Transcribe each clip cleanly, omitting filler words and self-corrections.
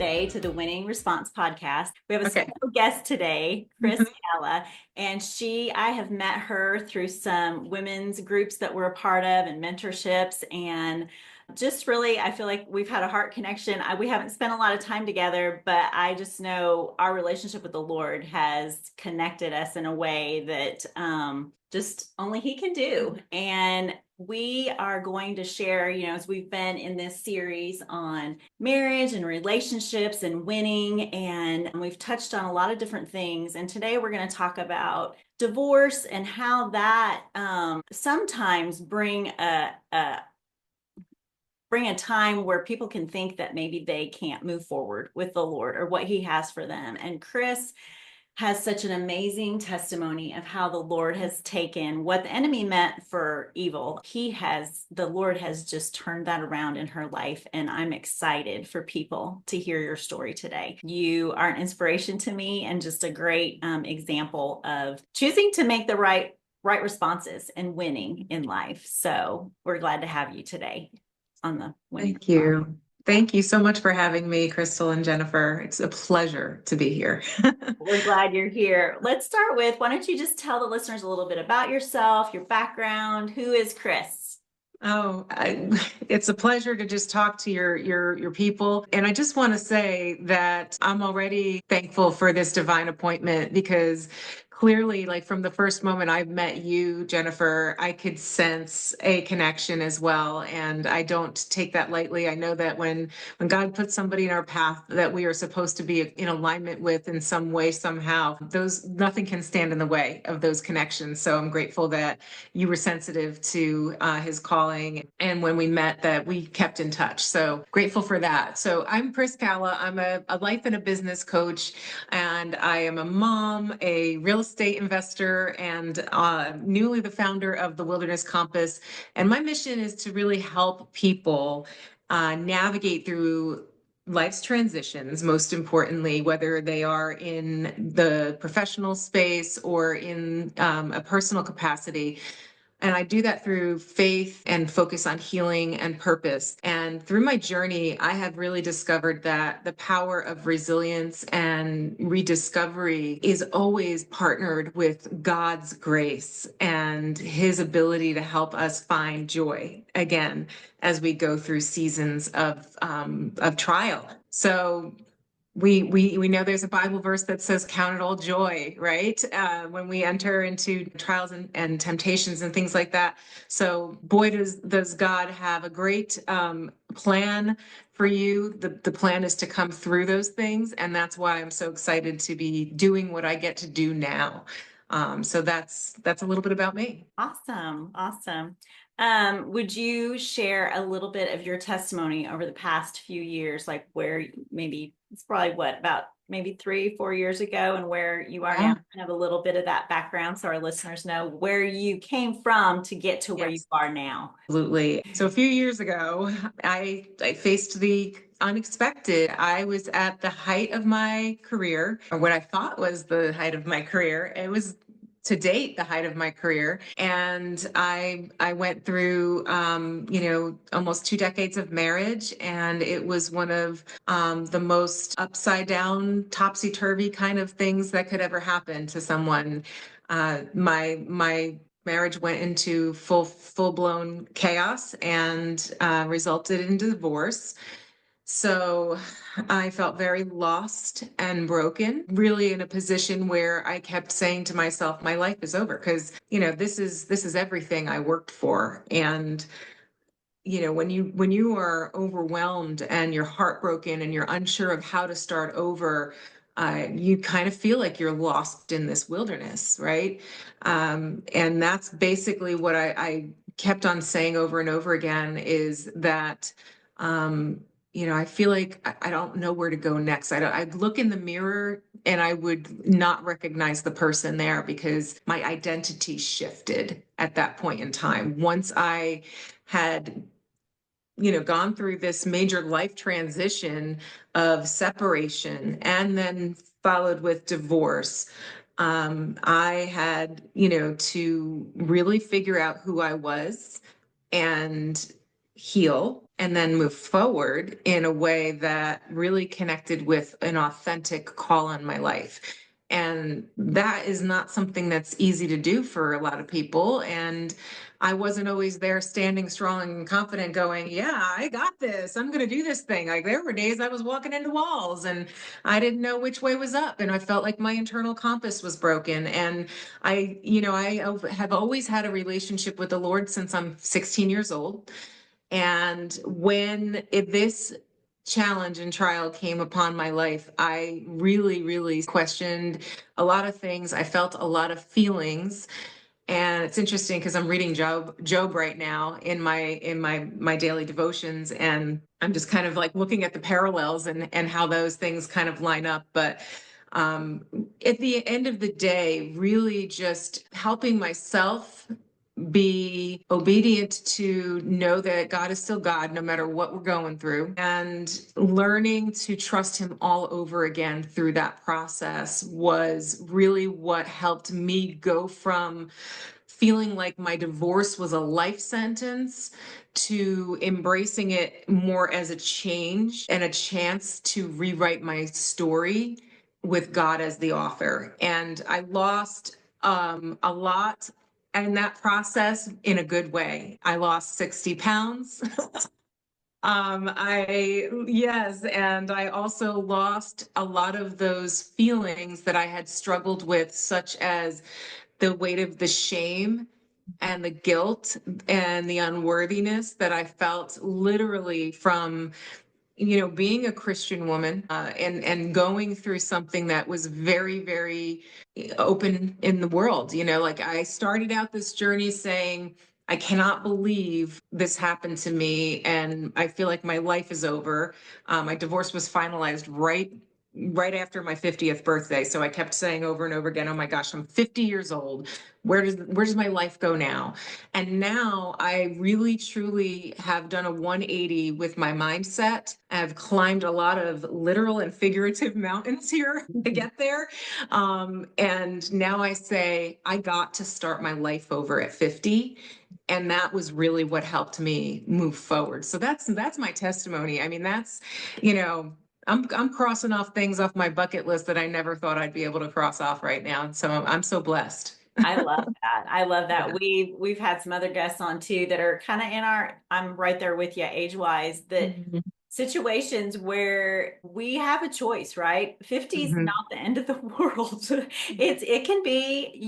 today to the Winning Response podcast. We have a Okay. special guest today, Kris Mhm. Cala, and I have met her through some women's groups that we're a part of and mentorships. And just really, I feel like we've had a heart connection. We haven't spent a lot of time together, but I just know our relationship with the Lord has connected us in a way that just only He can do. And we are going to share, as we've been in this series on marriage and relationships and winning, and we've touched on a lot of different things. And today we're going to talk about divorce and how that sometimes bring a time where people can think that maybe they can't move forward with the Lord or what He has for them. And Kris has such an amazing testimony of how the Lord has taken what the enemy meant for evil. The Lord has just turned that around in her life. And I'm excited for people to hear your story today. You are an inspiration to me and just a great example of choosing to make the right responses and winning in life. So we're glad to have you today on the Winning Thank Response. you. Thank you so much for having me, Crystal and Jennifer. It's a pleasure to be here. We're glad you're here. Let's start with, why don't you just tell the listeners a little bit about yourself, your background? Who is Kris? It's a pleasure to just talk to your people. And I just want to say that I'm already thankful for this divine appointment because clearly, like from the first moment I met you, Jennifer, I could sense a connection as well. And I don't take that lightly. I know that when God puts somebody in our path that we are supposed to be in alignment with in some way, somehow, those nothing can stand in the way of those connections. So I'm grateful that you were sensitive to his calling. And when we met, that we kept in touch. So grateful for that. So I'm Kris Cala. I'm a life and a business coach, and I am a mom, a real estate investor, and newly the founder of the Wilderness Compass. And my mission is to really help people navigate through life's transitions, most importantly, whether they are in the professional space or in a personal capacity. And I do that through faith and focus on healing and purpose. And through my journey, I have really discovered that the power of resilience and rediscovery is always partnered with God's grace and his ability to help us find joy again as we go through seasons of trial. So we know there's a Bible verse that says count it all joy, right? When we enter into trials and temptations and things like that. So boy, does God have a great plan for you. The plan is to come through those things. And that's why I'm so excited to be doing what I get to do now. So that's a little bit about me. Awesome. Awesome. Would you share a little bit of your testimony over the past few years, like where maybe it's probably about maybe 3, 4 years ago and where you are now, Yeah. kind of a little bit of that background so our listeners know where you came from to get to where you Yes. are now. Absolutely. So a few years ago, I faced the unexpected. I was at the height of my career, or what I thought was the height of my career. It was to date the height of my career, and I went through almost 2 decades of marriage, and it was one of the most upside down, topsy turvy kind of things that could ever happen to someone. My marriage went into full blown chaos and resulted in divorce. So I felt very lost and broken, really in a position where I kept saying to myself, my life is over because, this is everything I worked for. And when you are overwhelmed and you're heartbroken and you're unsure of how to start over, you kind of feel like you're lost in this wilderness, right? And that's basically what I kept on saying over and over again is that, I feel like I don't know where to go next. I'd look in the mirror and I would not recognize the person there because my identity shifted at that point in time. Once I had gone through this major life transition of separation and then followed with divorce. I had, to really figure out who I was and heal and then move forward in a way that really connected with an authentic call on my life. And that is not something that's easy to do for a lot of people. And I wasn't always there standing strong and confident going, yeah, I got this. I'm going to do this thing. Like there were days I was walking into walls and I didn't know which way was up. And I felt like my internal compass was broken. And I have always had a relationship with the Lord since I'm 16 years old. And this challenge and trial came upon my life, I really, really questioned a lot of things. I felt a lot of feelings. And it's interesting because I'm reading Job right now in my daily devotions, and I'm just kind of like looking at the parallels and how those things kind of line up. But at the end of the day, really just helping myself be obedient to know that God is still God no matter what we're going through, and learning to trust him all over again through that process was really what helped me go from feeling like my divorce was a life sentence to embracing it more as a change and a chance to rewrite my story with God as the author. And I lost a lot in that process in a good way. I lost 60 pounds. Yes, and I also lost a lot of those feelings that I had struggled with, such as the weight of the shame and the guilt and the unworthiness that I felt literally from being a Christian woman, and going through something that was very, very open in the world. Like I started out this journey saying, I cannot believe this happened to me, and I feel like my life is over. My divorce was finalized right after my 50th birthday. So I kept saying over and over again, oh my gosh, I'm 50 years old. Where does my life go now? And now I really truly have done a 180 with my mindset. I've climbed a lot of literal and figurative mountains here to get there. And now I say I got to start my life over at 50. And that was really what helped me move forward. So that's my testimony. I mean, that's, you know, I'm crossing off things off my bucket list that I never thought I'd be able to cross off right now. So I'm so blessed. I love that. I love that. Yeah. We've had some other guests on too that are kind of in our, I'm right there with you age wise, that Mhm. situations where we have a choice, right? 50 is Mhm. not the end of the world. It can be,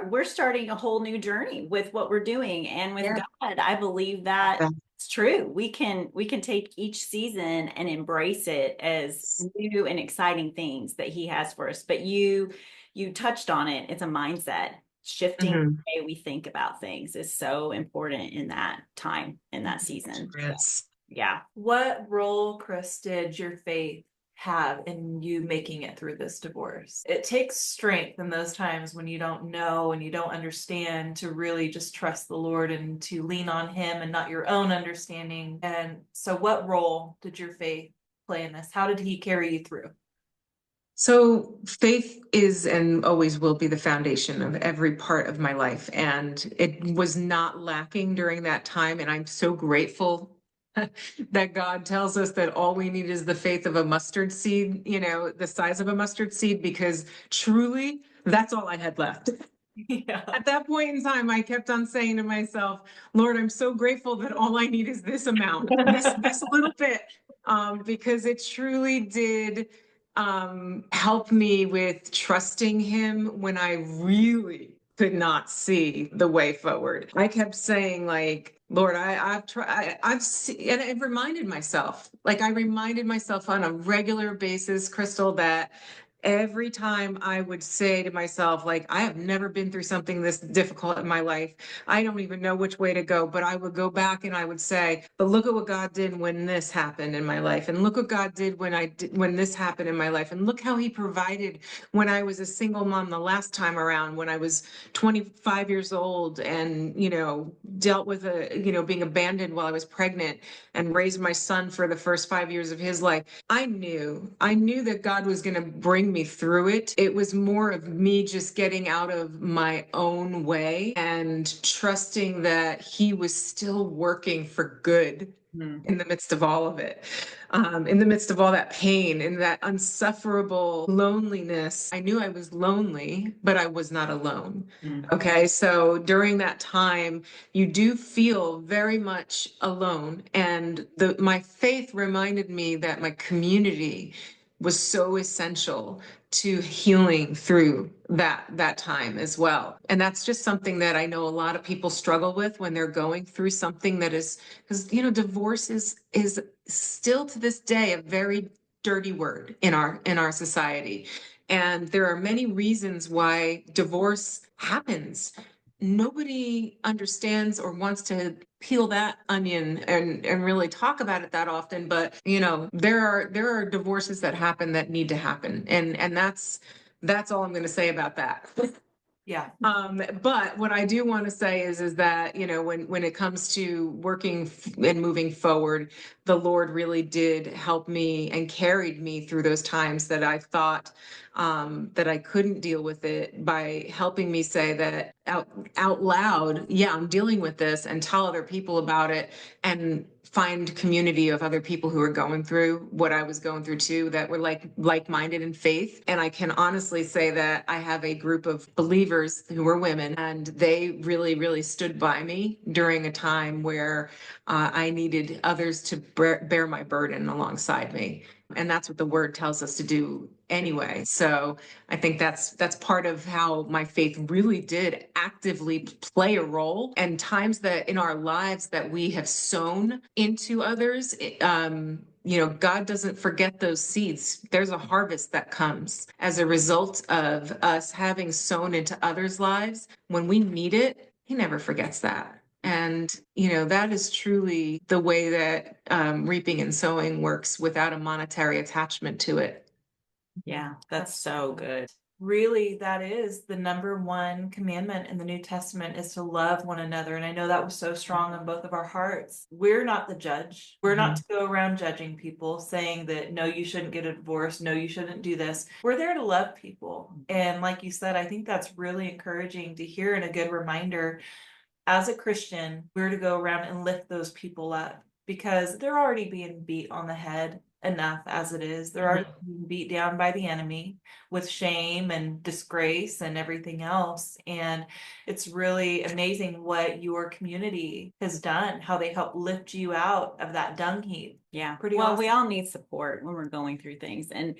we're starting a whole new journey with what we're doing. And with Yeah. God, I believe that it's true. We can take each season and embrace it as new and exciting things that he has for us. But you touched on it. It's a mindset. Shifting Mhm. the way we think about things is so important in that time, in that season. So, Yes. yeah. What role, Kris, did your faith have in you making it through this divorce? It takes strength in those times when you don't know and you don't understand to really just trust the Lord and to lean on him and not your own understanding. And so what role did your faith play in this? How did he carry you through? So faith is and always will be the foundation of every part of my life. And it was not lacking during that time. And I'm so grateful that God tells us that all we need is the faith of a mustard seed, the size of a mustard seed, because truly that's all I had left. Yeah. At that point in time, I kept on saying to myself, Lord, I'm so grateful that all I need is this amount, this little bit, because it truly did help me with trusting him when I really could not see the way forward. I kept saying, like, Lord, I've tried, I've seen, and I reminded myself on a regular basis, Crystal, that every time I would say to myself, like, I have never been through something this difficult in my life. I don't even know which way to go, but I would go back and I would say, but look at what God did when this happened in my life. And look what God did when this happened in my life. And look how he provided when I was a single mom the last time around, when I was 25 years old and, dealt with being abandoned while I was pregnant and raised my son for the first 5 years of his life. I knew that God was going to bring me through it. It was more of me just getting out of my own way and trusting that he was still working for good Mhm. in the midst of all of it, in the midst of all that pain and that unsufferable loneliness. I knew I was lonely, but I was not alone. Mm. Okay, so during that time, you do feel very much alone. And my faith reminded me that my community was so essential to healing through that time as well. And that's just something that I know a lot of people struggle with when they're going through something that is, because divorce is still to this day a very dirty word in our society. And there are many reasons why divorce happens. Nobody understands or wants to peel that onion and really talk about it that often, but there are divorces that happen that need to happen, and that's all I'm going to say about that. Yeah. But what I do want to say is that, when it comes to working and moving forward, the Lord really did help me and carried me through those times that I thought that I couldn't deal with it, by helping me say that out loud, yeah, I'm dealing with this, and tell other people about it, and find community of other people who are going through what I was going through too, that were like-minded in faith. And I can honestly say that I have a group of believers who were women, and they really, really stood by me during a time where I needed others to bear my burden alongside me. And that's what the word tells us to do anyway. So I think that's part of how my faith really did actively play a role. And times that in our lives that we have sown into others, God doesn't forget those seeds. There's a harvest that comes as a result of us having sown into others' lives. When we need it, he never forgets that. And, that is truly the way that reaping and sowing works, without a monetary attachment to it. Yeah, that's so good. Really, that is the number one commandment in the New Testament, is to love one another. And I know that was so strong on both of our hearts. We're not the judge. We're not to go around judging people, saying that, no, you shouldn't get a divorce. No, you shouldn't do this. We're there to love people. And like you said, I think that's really encouraging to hear, and a good reminder. As a Christian, we're to go around and lift those people up, because they're already being beat on the head enough as it is. They're already being beat down by the enemy with shame and disgrace and everything else. And it's really amazing what your community has done, how they help lift you out of that dung heap. Yeah. Pretty Well, awesome. we all need support when we're going through things. And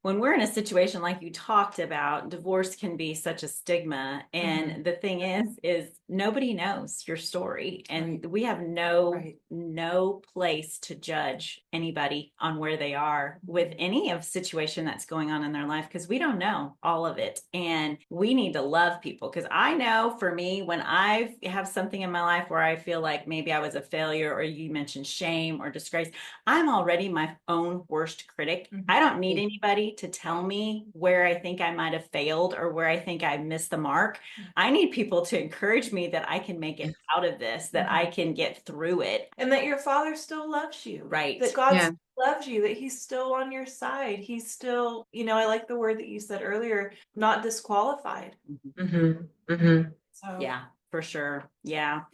when we're in a situation like you talked about, divorce can be such a stigma. And the thing is nobody knows your story. And we have no place to judge anybody on where they are with any of situation that's going on in their life, because we don't know all of it. And we need to love people. Because I know for me, when I have something in my life where I feel like maybe I was a failure, or you mentioned shame or disgrace, I'm already my own worst critic. I don't need anybody to tell me where I think I might have failed or where I think I missed the mark. I need people to encourage me that I can make it out of this, that I can get through it. And that your father still loves you. Right. That God still loves you, that he's still on your side. He's still, I like the word that you said earlier, not disqualified. So yeah, for sure. Yeah.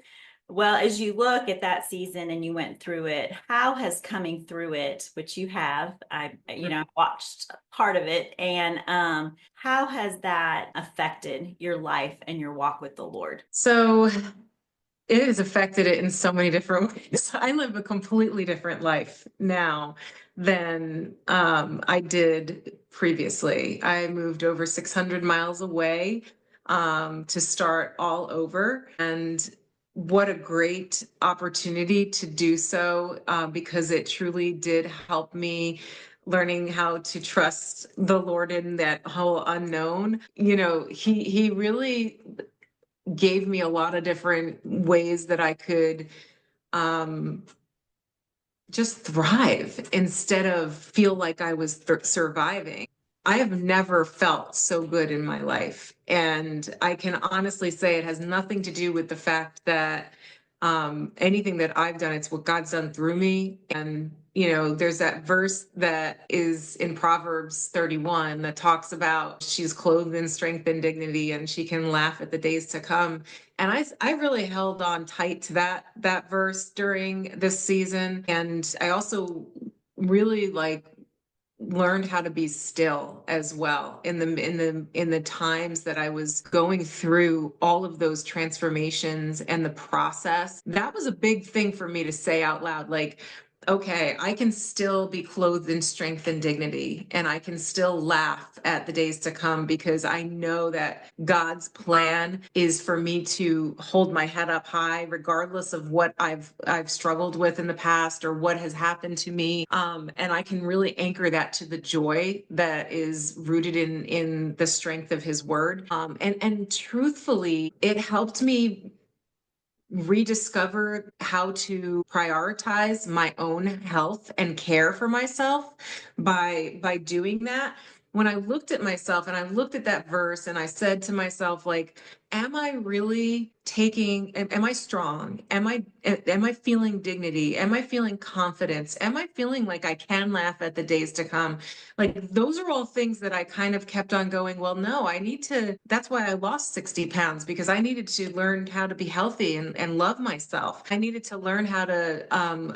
Well, as you look at that season and you went through it, how has coming through it, which you have, I watched part of it, and how has that affected your life and your walk with the Lord? So it has affected it in so many different ways. I live a completely different life now than I did previously. I moved over 600 miles away to start all over. And what a great opportunity to do so, because it truly did help me learning how to trust the Lord in that whole unknown. He really gave me a lot of different ways that I could um, just thrive instead of feel like I was surviving. I have never felt so good in my life. And I can honestly say it has nothing to do with the fact that anything that I've done, it's what God's done through me. And, there's that verse that is in Proverbs 31 that talks about she's clothed in strength and dignity and she can laugh at the days to come. And I really held on tight to that verse during this season. And I also really learned how to be still as well in the times that I was going through all of those transformations and the process. That was a big thing for me to say out loud, like, okay, I can still be clothed in strength and dignity, and I can still laugh at the days to come because I know that God's plan is for me to hold my head up high, regardless of what I've struggled with in the past or what has happened to me. And I can really anchor that to the joy that is rooted in the strength of His Word. And truthfully, it helped me rediscover how to prioritize my own health and care for myself by doing that. When I looked at myself and I looked at that verse and I said to myself, like, am I really am I strong? Am I feeling dignity? Am I feeling confidence? Am I feeling like I can laugh at the days to come? Like, those are all things that I kind of kept on going, well, no, that's why I lost 60 pounds, because I needed to learn how to be healthy and love myself. I needed to learn how to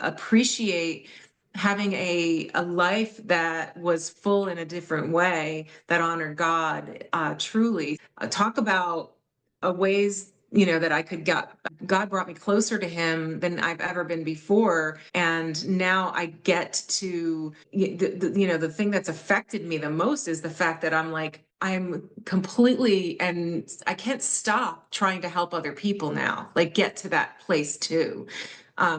appreciate having a life that was full in a different way that honored God, truly. Talk about ways that I could God brought me closer to Him than I've ever been before, and now I get to the thing that's affected me the most is the fact that I'm completely, and I can't stop trying to help other people now, like get to that place too.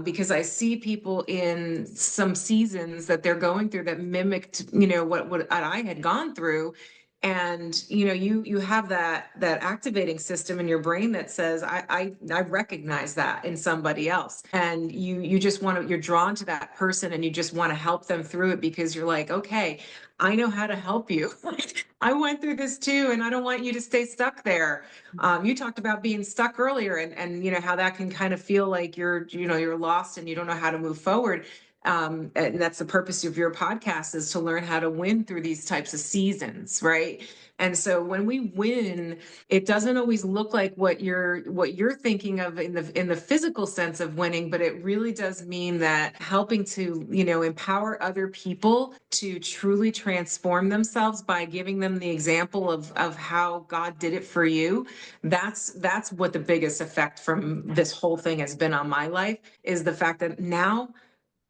Because I see people in some seasons that they're going through that mimicked, what I had gone through. And you have that activating system in your brain that says, I recognize that in somebody else, and you just you're drawn to that person and you just want to help them through it because you're like, okay, I know how to help you. I went through this too, and I don't want you to stay stuck there. You talked about being stuck earlier, and how that can kind of feel like you're lost and you don't know how to move forward. And that's the purpose of your podcast, is to learn how to win through these types of seasons, right? And so when we win, it doesn't always look like what you're thinking of in the physical sense of winning, but it really does mean that helping to empower other people to truly transform themselves by giving them the example of how God did it for you. That's what the biggest effect from this whole thing has been on my life, is the fact that now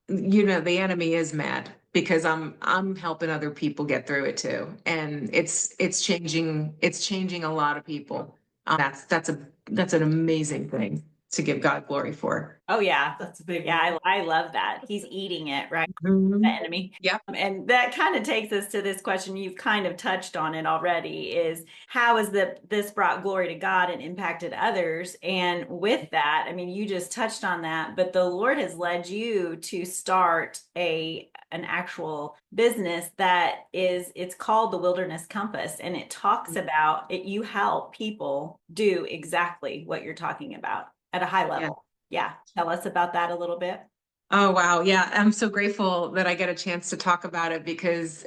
the enemy is mad because I'm helping other people get through it too, and it's changing a lot of people. That's an amazing thing to give God glory for. Oh yeah. That's a big Yeah, one. I love that. He's eating it, right? The Mhm. enemy. Yep. And that kind of takes us to this question. You've kind of touched on it already, is how has this brought glory to God and impacted others? And with that, I mean, you just touched on that, but the Lord has led you to start an actual business it's called the Wilderness Compass, and it talks about it. You help people do exactly what you're talking about at a high Yeah. level. Yeah. Tell us about that a little bit. Oh, wow. Yeah. I'm so grateful that I get a chance to talk about it because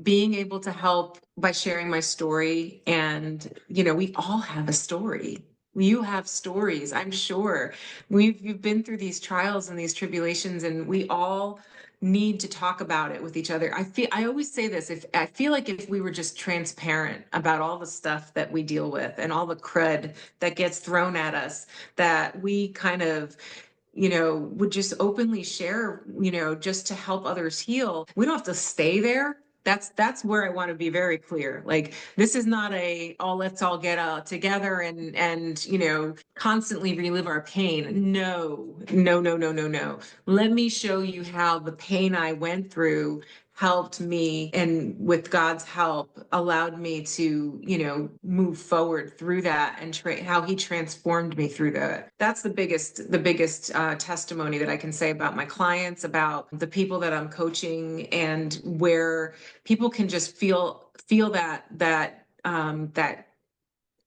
being able to help by sharing my story, and, we all have a story. You have stories, I'm sure. You've been through these trials and these tribulations, and we all need to talk about it with each other. I always say this, if I feel like if we were just transparent about all the stuff that we deal with and all the crud that gets thrown at us, that we kind of would just openly share, just to help others heal. We don't have to stay there. That's where I want to be very clear. Like, this is not let's all get together and constantly relive our pain. No, no, no, no, no, no. Let me show you how the pain I went through helped me, and with God's help allowed me to move forward through that, and how He transformed me through that. That's the biggest testimony that I can say about my clients, about the people that I'm coaching, and where people can just feel that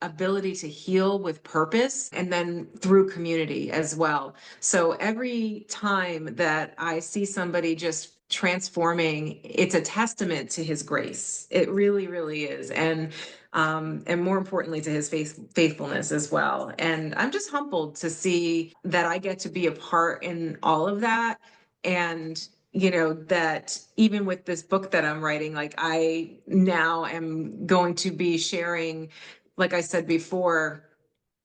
ability to heal with purpose, and then through community as well. So every time that I see somebody just transforming. It's a testament to his grace. It really, really is. And more importantly, to his faithfulness as well. And I'm just humbled to see that I get to be a part in all of that. And that even with this book that I'm writing, like I now am going to be sharing, like I said before,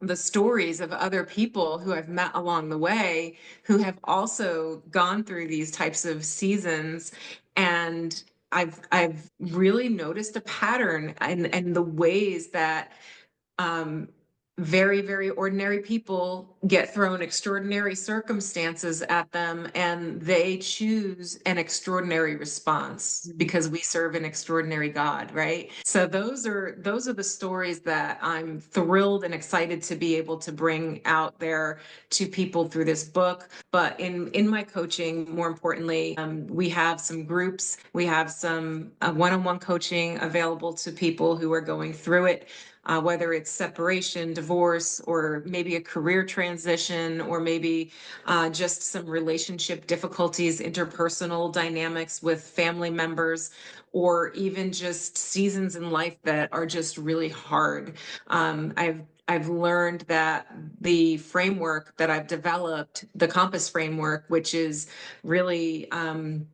the stories of other people who I've met along the way who have also gone through these types of seasons. And I've really noticed a pattern and the ways that um, very, very ordinary people get thrown extraordinary circumstances at them, and they choose an extraordinary response because we serve an extraordinary God, right? So those are the stories that I'm thrilled and excited to be able to bring out there to people through this book. But in my coaching, more importantly, we have some groups, we have some one-on-one coaching available to people who are going through it. Whether it's separation, divorce, or maybe a career transition, or maybe just some relationship difficulties, interpersonal dynamics with family members, or even just seasons in life that are just really hard. I've learned that the framework that I've developed, the Compass framework, which is really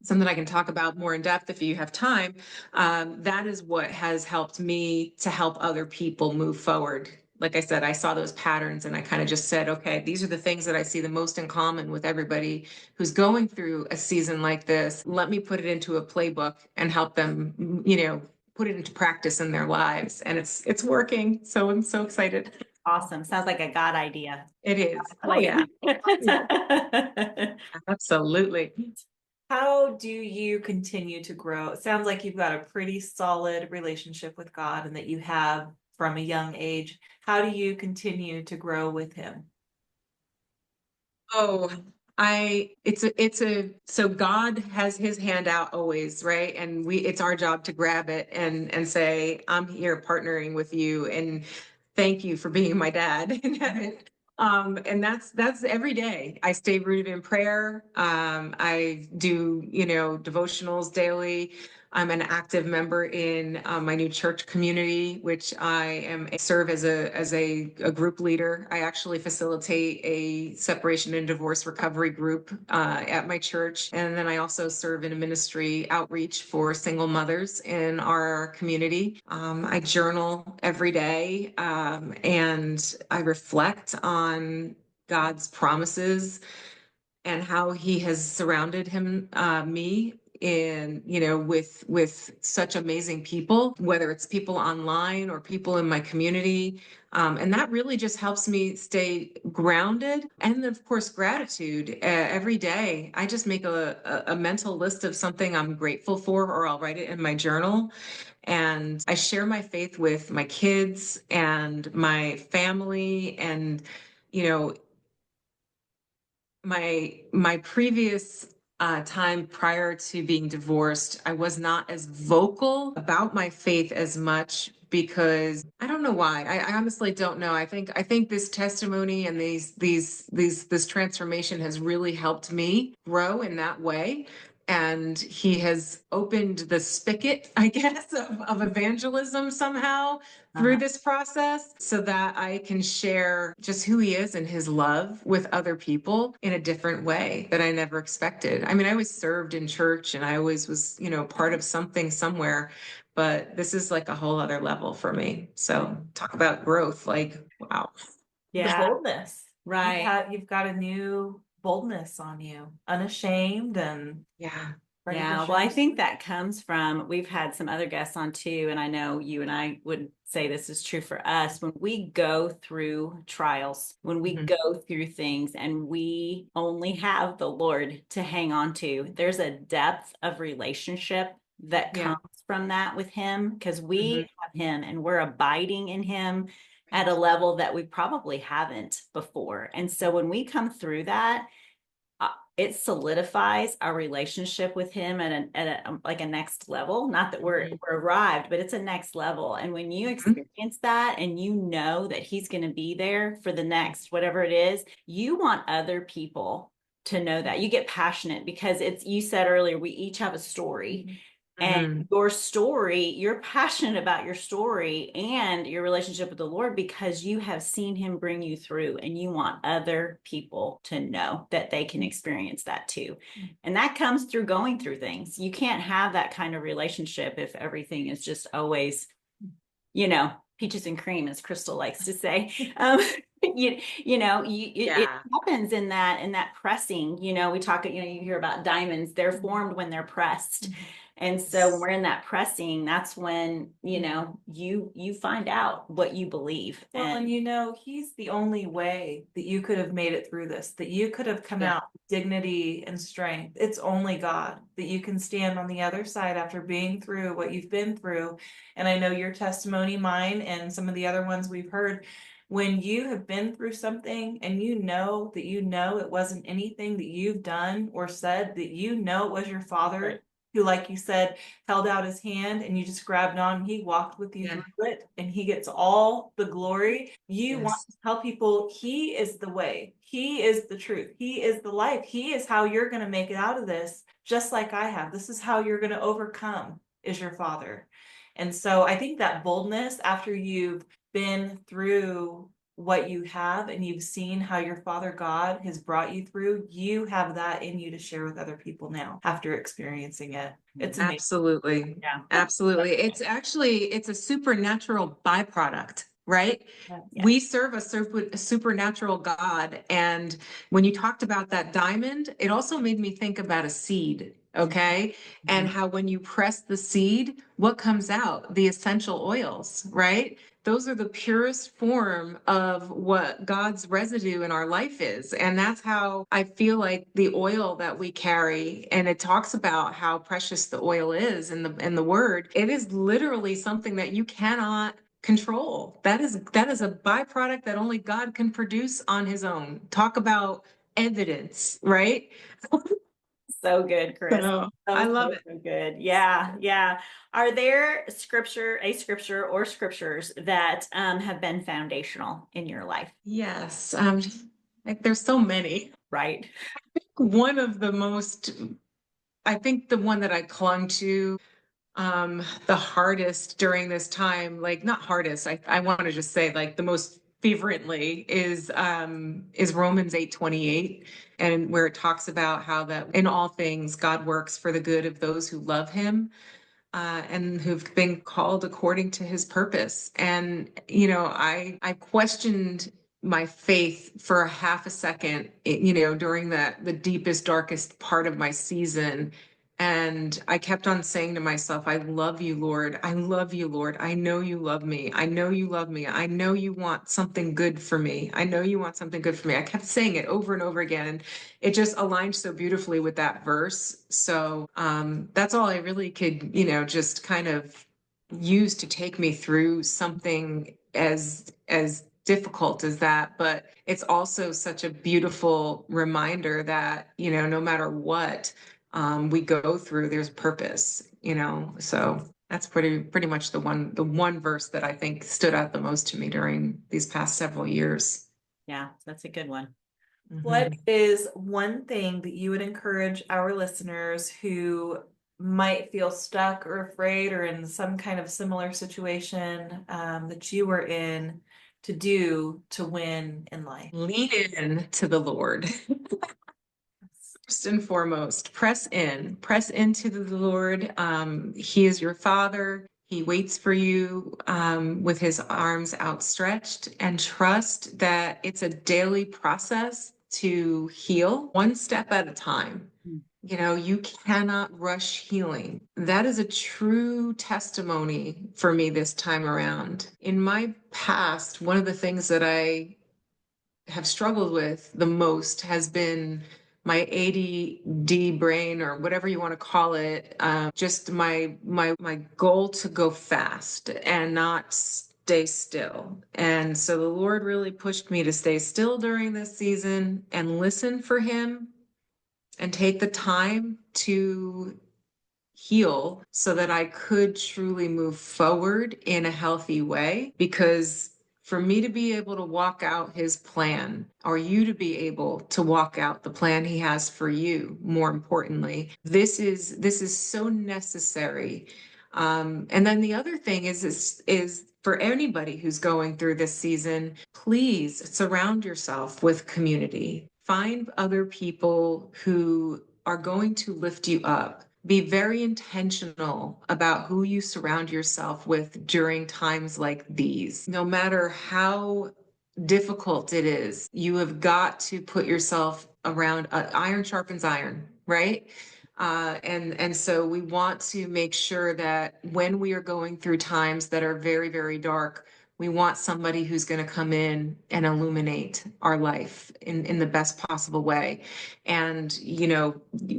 something I can talk about more in depth if you have time, that is what has helped me to help other people move forward. Like I said, I saw those patterns and I kind of just said, okay, these are the things that I see the most in common with everybody who's going through a season like this. Let me put it into a playbook and help them, put it into practice in their lives. And it's working. So I'm so excited. Awesome. Sounds like a God idea. It is. Oh, yeah. Absolutely. How do you continue to grow? It sounds like you've got a pretty solid relationship with God and that you have from a young age. How do you continue to grow with him? Oh, so God has his hand out always, right? And it's our job to grab it and say, I'm here partnering with you and thank you for being my dad in heaven. And that's every day. I stay rooted in prayer. I do, devotionals daily. I'm an active member in my new church community, which I serve as a group leader. I actually facilitate a separation and divorce recovery group at my church, and then I also serve in a ministry outreach for single mothers in our community. I journal every day, and I reflect on God's promises and how He has surrounded me in with such amazing people, whether it's people online or people in my community, and that really just helps me stay grounded. And of course, gratitude. Every day I just make a mental list of something I'm grateful for, or I'll write it in my journal. And I share my faith with my kids and my family. And you know my previous time prior to being divorced, I was not as vocal about my faith as much because I don't know why. I honestly don't know. I think this testimony and this transformation has really helped me grow in that way. And he has opened the spigot, I guess, of evangelism somehow through this process so that I can share just who he is and his love with other people in a different way that I never expected. I mean, I always served in church and I always was, part of something somewhere, but this is like a whole other level for me. So talk about growth, like, wow. The Yeah, boldness. right. You've got a new boldness on you, unashamed and Yeah. ready to Yeah, share well, I your think story. that comes from, we've had some other guests on too, and I know you and I would say this is true for us. When we go through trials, when we Mhm. go through things and we only have the Lord to hang on to, there's a depth of relationship that Yeah. comes from that with him because we Mhm. have him and we're abiding in him at a level that we probably haven't before. And so when we come through that, it solidifies our relationship with him at like a next level. Not that Mhm. we're arrived, but it's a next level. And when you Mhm. experience that and you know that he's going to be there for the next whatever it is, you want other people to know that. You get passionate because it's, you said earlier, we each have a story. And Mhm. your story, you're passionate about your story and your relationship with the Lord because you have seen him bring you through and you want other people to know that they can experience that too. And that comes through going through things. You can't have that kind of relationship if everything is just always, peaches and cream, as Crystal likes to say. It Yeah. happens in that pressing. We talk. You hear about diamonds; they're formed when they're pressed, and so when we're in that pressing, that's when you find out what you believe. Well, and he's the only way that you could have made it through this, that you could have come Yeah. out with dignity and strength. It's only God that you can stand on the other side after being through what you've been through. And I know your testimony, mine, and some of the other ones we've heard, when you have been through something and that it wasn't anything that you've done or said, that it was your Father. Right. Who, like you said, held out his hand and you just grabbed on. He walked with you Yeah. through it and he gets all the glory. You want Yes. to tell people he is the way, he is the truth, he is the life, he is how you're going to make it out of this, just like I have. This is how you're going to overcome, is your Father. And so I think that boldness after you've been through what you have and you've seen how your Father God has brought you through, you have that in you to share with other people now after experiencing it. It's amazing. Absolutely. Yeah. Absolutely. It's a supernatural byproduct, right? Yeah. We serve a supernatural God. And when you talked about that diamond, it also made me think about a seed. Okay. And how when you press the seed, what comes out? The essential oils, right? Those are the purest form of what God's residue in our life is. And that's how I feel like the oil that we carry, and it talks about how precious the oil is in the word. It is literally something that you cannot control. That is a byproduct that only God can produce on his own. Talk about evidence, right? So good, Chris. So I So, love so, it. so good. Yeah, yeah. Are there a scripture or scriptures that have been foundational in your life? Yes. Like there's so many. Right. One of the most, I think the one that I clung to the hardest during this time, like not hardest, I want to just say like the most fervently is Romans 8:28, and where it talks about how that in all things God works for the good of those who love him, and who've been called according to his purpose. And, I questioned my faith for a half a second, during the deepest, darkest part of my season. And I kept on saying to myself, I love you, Lord. I love you, Lord. I know you love me. I know you love me. I know you want something good for me. I know you want something good for me. I kept saying it over and over again. And it just aligned so beautifully with that verse. So that's all I really could, just kind of use to take me through something as difficult as that. But it's also such a beautiful reminder that, no matter what we go through, there's purpose, So that's pretty much the one verse that I think stood out the most to me during these past several years. Yeah, that's a good one. What Mhm. is one thing that you would encourage our listeners who might feel stuck or afraid or in some kind of similar situation that you were in to do to win in life? Lean in to the Lord. First and foremost, press into the Lord. He is your father. He waits for you with his arms outstretched, and trust that it's a daily process to heal one step at a time. You cannot rush healing. That is a true testimony for me this time around. In my past, one of the things that I have struggled with the most has been my ADD brain, or whatever you want to call it. Just my goal to go fast and not stay still. And so the Lord really pushed me to stay still during this season and listen for him and take the time to heal so that I could truly move forward in a healthy way. Because for me to be able to walk out his plan, or you to be able to walk out the plan he has for you, more importantly, this is so necessary. And then the other thing is for anybody who's going through this season, please surround yourself with community. Find other people who are going to lift you up. Be very intentional about who you surround yourself with during times like these. No matter how difficult it is, you have got to put yourself around, iron sharpens iron, right? And so we want to make sure that when we are going through times that are very, very dark, we want somebody who's going to come in and illuminate our life in the best possible way. And,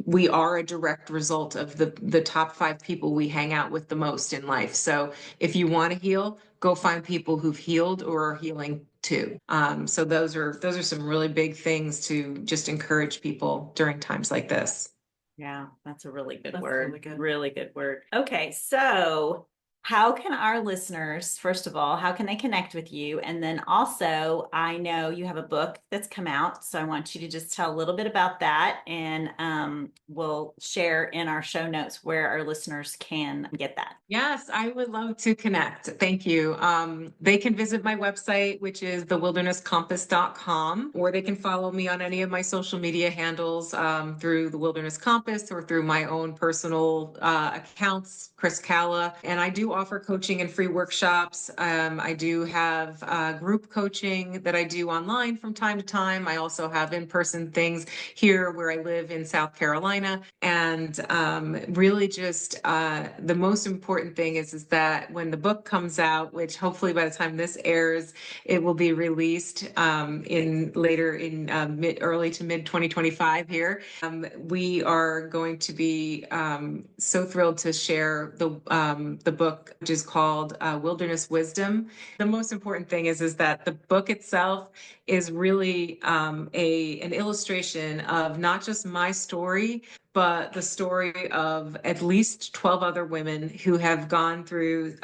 we are a direct result of the top 5 people we hang out with the most in life. So if you want to heal, go find people who've healed or are healing too. So those are some really big things to just encourage people during times like this. Yeah, that's a really good That's word. really good. Really good word. Okay, so how can our listeners, first of all, how can they connect with you? And then also, I know you have a book that's come out, so I want you to just tell a little bit about that, and we'll share in our show notes where our listeners can get that. Yes, I would love to connect. Thank you. They can visit my website, which is thewildernesscompass.com, or they can follow me on any of my social media handles through the Wilderness Compass or through my own personal accounts, Kris Cala. And I do offer coaching and free workshops. I do have group coaching that I do online from time to time. I also have in-person things here where I live in South Carolina. And really just the most important thing is that when the book comes out, which hopefully by the time this airs, it will be released in early to mid 2025 here. We are going to be so thrilled to share the book, which is called Wilderness Wisdom. The most important thing is that the book itself is really an illustration of not just my story, but the story of at least 12 other women who have gone through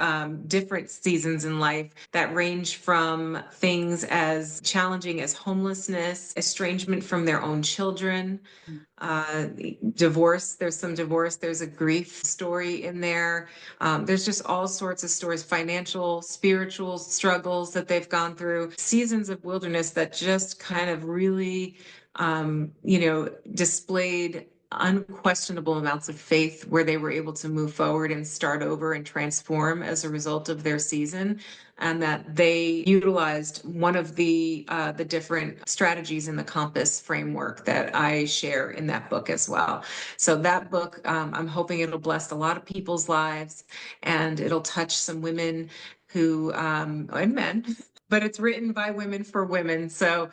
different seasons in life that range from things as challenging as homelessness, estrangement from their own children, divorce. There's some divorce. There's a grief story in there. There's just all sorts of stories, financial, spiritual struggles that they've gone through, seasons of wilderness that just kind of really, displayed unquestionable amounts of faith where they were able to move forward and start over and transform as a result of their season, and that they utilized one of the different strategies in the Compass framework that I share in that book as well. So that book, I'm hoping it'll bless a lot of people's lives, and it'll touch some women who and men, but it's written by women for women. So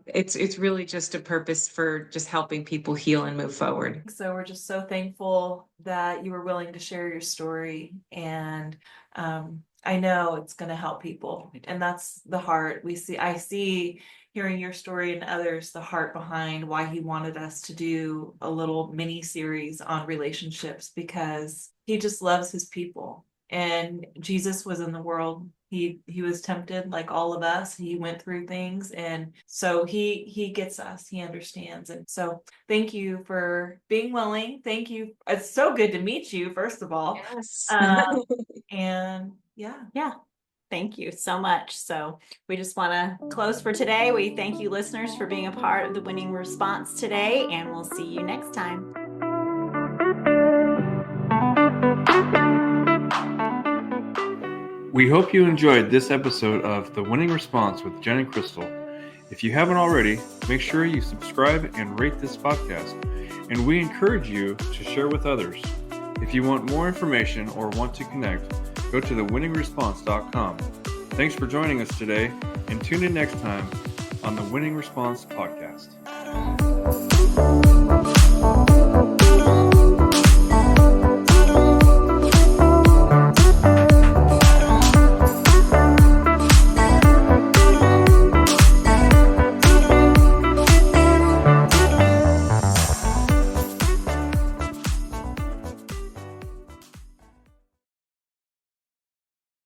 it's really just a purpose for just helping people heal and move forward. So we're just so thankful that you were willing to share your story, and I know it's going to help people, and that's the heart I see hearing your story and others, the heart behind why he wanted us to do a little mini series on relationships, because he just loves his people. And Jesus was in the world. He was tempted like all of us. He went through things, and so he gets us. He understands. And so thank you for being willing. Thank you. It's so good to meet you, first of all. Yes. And yeah. Thank you so much. So we just want to close for today. We thank you, listeners, for being a part of the Winning Response today, and we'll see you next time. We hope you enjoyed this episode of The Winning Response with Jen and Crystal. If you haven't already, make sure you subscribe and rate this podcast, and we encourage you to share with others. If you want more information or want to connect, go to thewinningsresponse.com. Thanks for joining us today, and tune in next time on the Winning Response podcast.